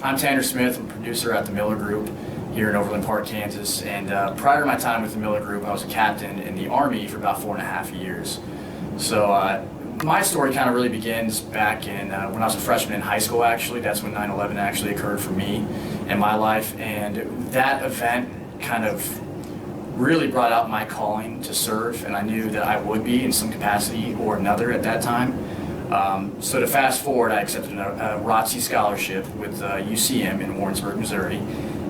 I'm Tanner Smith. I'm a producer at the Miller Group here in Overland Park, Kansas. And prior to my time with the Miller Group, I was a captain in the Army for about 4.5 years. So my story kind of really begins back in when I was a freshman in high school, actually. That's when 9/11 actually occurred for me in my life. And that event kind of really brought out my calling to serve, and I knew that I would be in some capacity or another at that time. So to fast forward, I accepted a ROTC scholarship with UCM in Warrensburg, Missouri,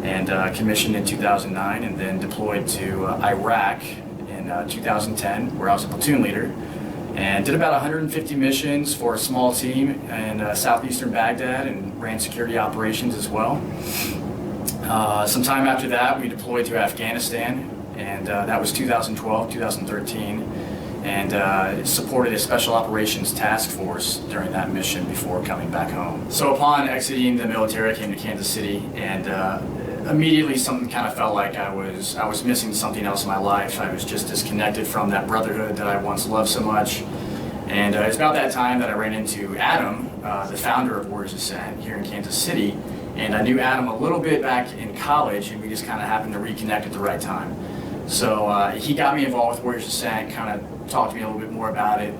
and commissioned in 2009, and then deployed to Iraq in 2010, where I was a platoon leader, and did about 150 missions for a small team in southeastern Baghdad, and ran security operations as well. Sometime after that, we deployed to Afghanistan, and that was 2012, 2013. And supported a special operations task force during that mission before coming back home. So upon exiting the military, I came to Kansas City, and immediately something kind of felt like I was missing something else in my life. I was just disconnected from that brotherhood that I once loved so much. And it's about that time that I ran into Adam, the founder of Warriors Ascent here in Kansas City. And I knew Adam a little bit back in college, and we just kind of happened to reconnect at the right time. So he got me involved with Warriors Ascent, kind of talked to me a little bit more about it,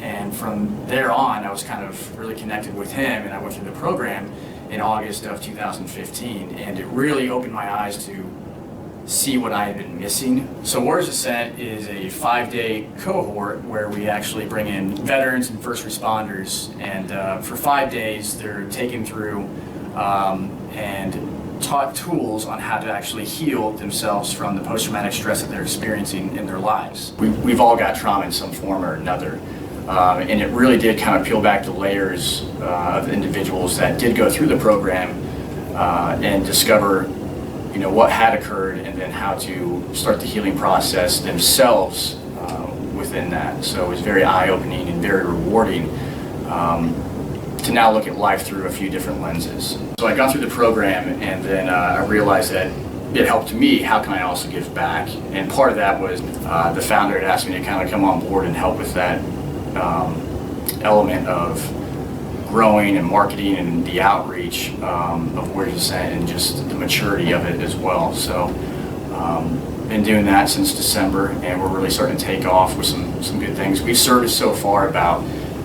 and from there on I was kind of really connected with him, and I went through the program in August of 2015, and it really opened my eyes to see what I had been missing. So Warriors Ascent is a 5-day cohort where we actually bring in veterans and first responders, and for 5 days they're taken through and taught tools on how to actually heal themselves from the post-traumatic stress that they're experiencing in their lives. We've all got trauma in some form or another, and it really did kind of peel back the layers of individuals that did go through the program and discover, you know, what had occurred, and then how to start the healing process themselves within that. So it was very eye-opening and very rewarding to now look at life through a few different lenses. So I got through the program, and then I realized that it helped me. How can I also give back? And part of that was the founder had asked me to kind of come on board and help with that element of growing and marketing and the outreach of Warriors Ascent, and just the maturity of it as well. So been doing that since December, and we're really starting to take off with some good things. We've serviced so far about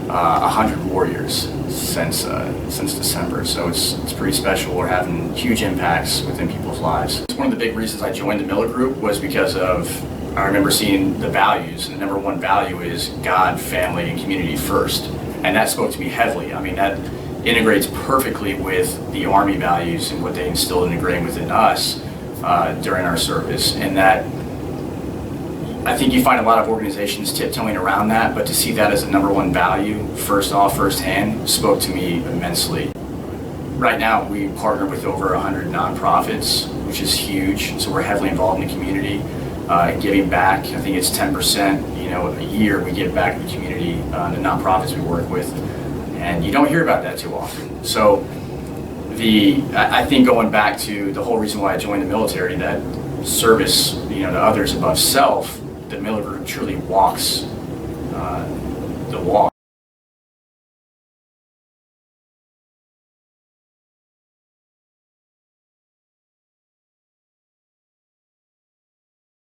100 warriors since December, so it's pretty special. We're having huge impacts within people's lives. One of the big reasons I joined the Miller Group was because I remember seeing the values, and the number one value is God, family, and community first, and that spoke to me heavily. I mean, that integrates perfectly with the Army values and what they instilled and ingrained within us during our service, and that I think you find a lot of organizations tiptoeing around that, but to see that as a number one value firsthand spoke to me immensely. Right now we partner with over 100 nonprofits, which is huge, so we're heavily involved in the community and giving back. I think it's 10%, you know, a year we give back to the community, the nonprofits we work with, and you don't hear about that too often. So I think going back to the whole reason why I joined the military, that service, you know, to others above self, the Miller Group truly walks the walk.